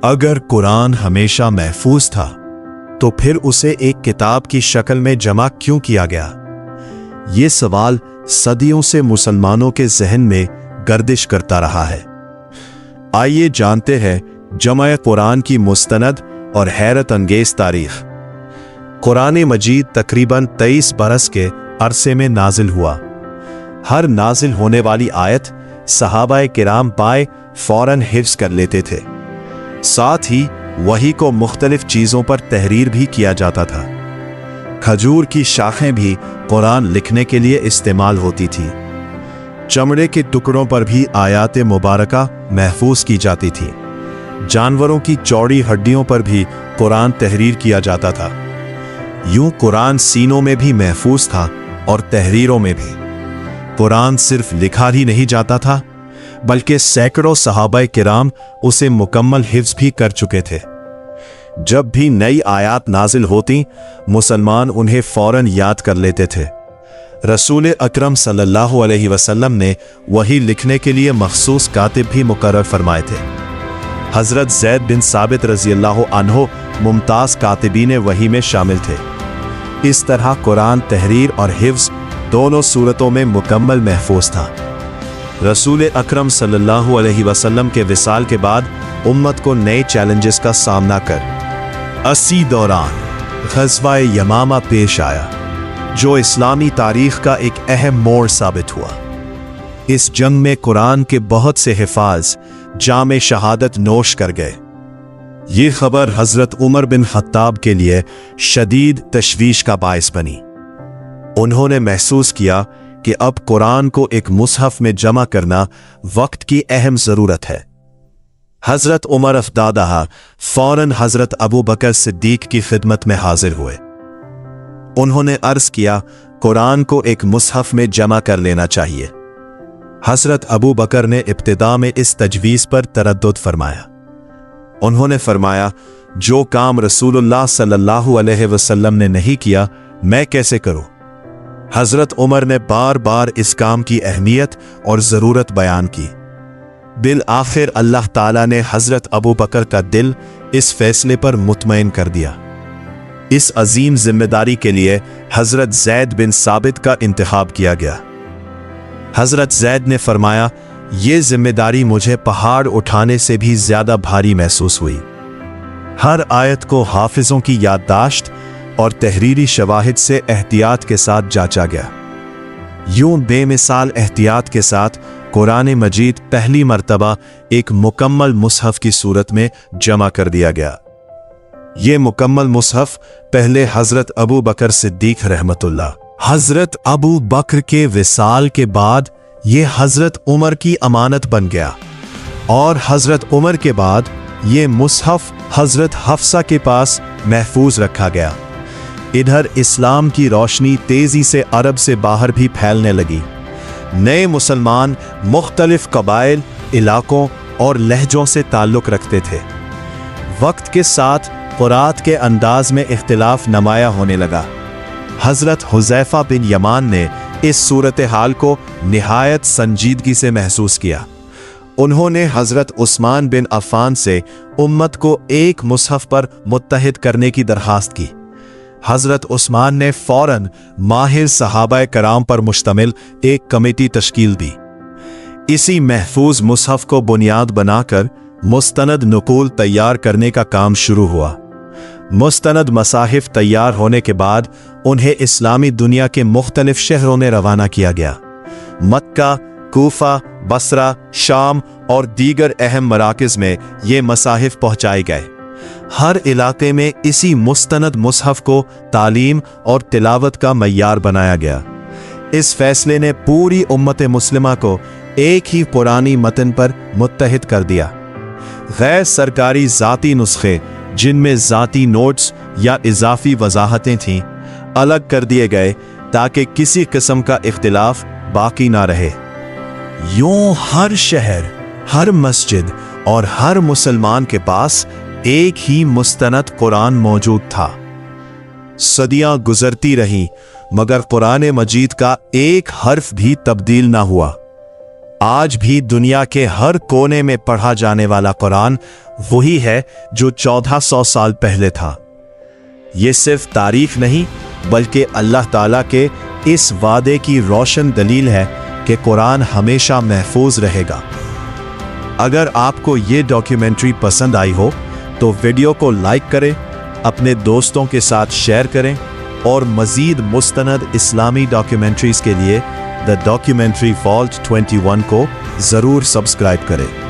अगर कुरान हमेशा महफूज था तो फिर उसे एक किताब की शक्ल में जमा क्यों किया गया? ये सवाल सदियों से मुसलमानों के जहन में गर्दिश करता रहा है। आइए जानते हैं जमा कुरान की मुस्तनद और हैरत अंगेज तारीख। कुरान मजीद तकरीबन 23 बरस के अरसे में नाजिल हुआ। हर नाजिल होने वाली आयत सहाबाए किराम पाए फौरन हिफ्ज कर लेते थे। साथ ही वही को मुख्तलिफ चीज़ों पर तहरीर भी किया जाता था। खजूर की शाखें भी कुरान लिखने के लिए इस्तेमाल होती थी। चमड़े के टुकड़ों पर भी आयात मुबारका महफूज की जाती थी। जानवरों की चौड़ी हड्डियों पर भी कुरान तहरीर किया जाता था। यूं कुरान सीनों में भी महफूज था और तहरीरों में भी। कुरान सिर्फ लिखा ही नहीं जाता था बल्कि सैकड़ों सहाबाए किराम उसे मुकम्मल हिफ्ज भी कर चुके थे। जब भी नई आयात नाजिल होती मुसलमान उन्हें फौरन याद कर लेते थे। रसूल अकरम सल्लल्लाहु अलैहि वसल्लम ने वही लिखने के लिए मखसूस कातिब भी मुकर्रर फरमाए थे। हजरत ज़ैद बिन साबित रज़ी अल्लाह अन्हो मुमताज़ कातिबीन वही में शामिल थे। इस तरह कुरान तहरीर और हिफ्ज दोनों सूरतों में मुकम्मल महफूज था। रसूल अकरम सल्लल्लाहु अलैहि वसल्लम के विसाल के बाद उम्मत को नए चैलेंजेस का सामना कर इसी दौरान ग़ज़वा यमामा पेश आया, जो इस्लामी तारीख का एक अहम मोड़ साबित हुआ। इस जंग में कुरान के बहुत से हिफाज जामे शहादत नोश कर गए। ये खबर हजरत उमर बिन खत्ताब के लिए शदीद तशवीश का बायस बनी। उन्होंने महसूस किया कि अब कुरान को एक मुसहफ में जमा करना वक्त की अहम जरूरत है। हजरत उमर अफदादहा फौरन हजरत अबू बकर सिद्दीक की खिदमत में हाजिर हुए। उन्होंने अर्ज किया, कुरान को एक मुसहफ में जमा कर लेना चाहिए। हजरत अबू बकर ने इब्तिदा में इस तजवीज़ पर तरद्दुद फरमाया। उन्होंने फरमाया, जो काम रसूलुल्लाह सल्लल्लाहु अलैहि वसल्लम ने नहीं किया मैं कैसे करूं? हजरत उमर ने बार बार इस काम की अहमियत और ज़रूरत बयान की। बिल आखिर अल्लाह ताला ने हजरत अबू बकर का दिल इस फैसले पर मुतमईन कर दिया। इस अजीम जिम्मेदारी के लिए हजरत ज़ैद बिन साबित का इंतखाब किया गया। हजरत ज़ैद ने फरमाया, ये जिम्मेदारी मुझे पहाड़ उठाने से भी ज्यादा भारी महसूस हुई। हर आयत को हाफिजों की याददाश्त और तहरीरी शवाहिद से एहतियात के साथ जांचा गया। यूं बेमिसाल एहतियात के साथ कुरान मजीद पहली मर्तबा एक मुकम्मल मुसहफ की सूरत में जमा कर दिया गया। ये मुकम्मल मुसहफ पहले हजरत अबू बकर सिद्दीक रहमतुल्लाह हजरत अबू बकर के विसाल के बाद ये हजरत उमर की अमानत बन गया और हजरत उमर के बाद ये मुसहफ हजरत हफ्सा के पास महफूज रखा गया। इधर इस्लाम की रोशनी तेजी से अरब से बाहर भी फैलने लगी। नए मुसलमान मुख्तलिफ कबाइल, इलाकों और लहजों से ताल्लुक़ रखते थे। वक्त के साथ कुरात के अंदाज में इख्तिलाफ नुमाया होने लगा। हजरत हुज़ैफा बिन यमान ने इस सूरत हाल को निहायत संजीदगी से महसूस किया। उन्होंने हजरत उस्मान बिन अफ़ान से उम्मत को एक मुसहफ पर मुत्तहिद करने की दरखास्त की। हजरत उस्मान ने फौरन माहिर सहाबाए कराम पर मुश्तमिल एक कमेटी तश्कील दी। इसी महफूज मुसहफ को बुनियाद बनाकर मुस्तनद नुकूल तैयार करने का काम शुरू हुआ। मुस्तनद मसाहिफ तैयार होने के बाद उन्हें इस्लामी दुनिया के मुख्तलिफ शहरों में रवाना किया गया। मक्का, कूफा, बसरा, शाम और दीगर अहम मराकिज़ में ये मसाहिफ पहुंचाए गए। हर इलाके में इसी मुस्तनद मुसहफ को तालीम और तिलावत का मय्यार बनाया गया। इस फैसले ने पूरी उम्मत मुस्लिमा को एक ही पुरानी मतन पर मुत्तहिद कर दिया। गैर सरकारी ज़ाती नुस्खे, जिनमें ज़ाती नोट्स या इजाफी वजाहतें थीं, अलग कर दिए गए ताकि किसी किस्म का इख्तिलाफ बाकी ना रहे। यूं हर शहर, हर मस्जिद और हर मुसलमान के पास एक ही मुस्तनद कुरान मौजूद था। सदियां गुजरती रहीं मगर कुरान मजीद का एक हर्फ भी तब्दील ना हुआ। आज भी दुनिया के हर कोने में पढ़ा जाने वाला कुरान वही है जो 1400 साल पहले था। ये सिर्फ तारीख नहीं बल्कि अल्लाह ताला के इस वादे की रोशन दलील है कि कुरान हमेशा महफूज रहेगा। अगर आपको ये डॉक्यूमेंट्री पसंद आई हो तो वीडियो को लाइक करें, अपने दोस्तों के साथ शेयर करें और मज़ीद मुस्तनद इस्लामी डॉक्यूमेंट्रीज़ के लिए द डॉक्यूमेंट्री वॉल्ट 21 को ज़रूर सब्सक्राइब करें।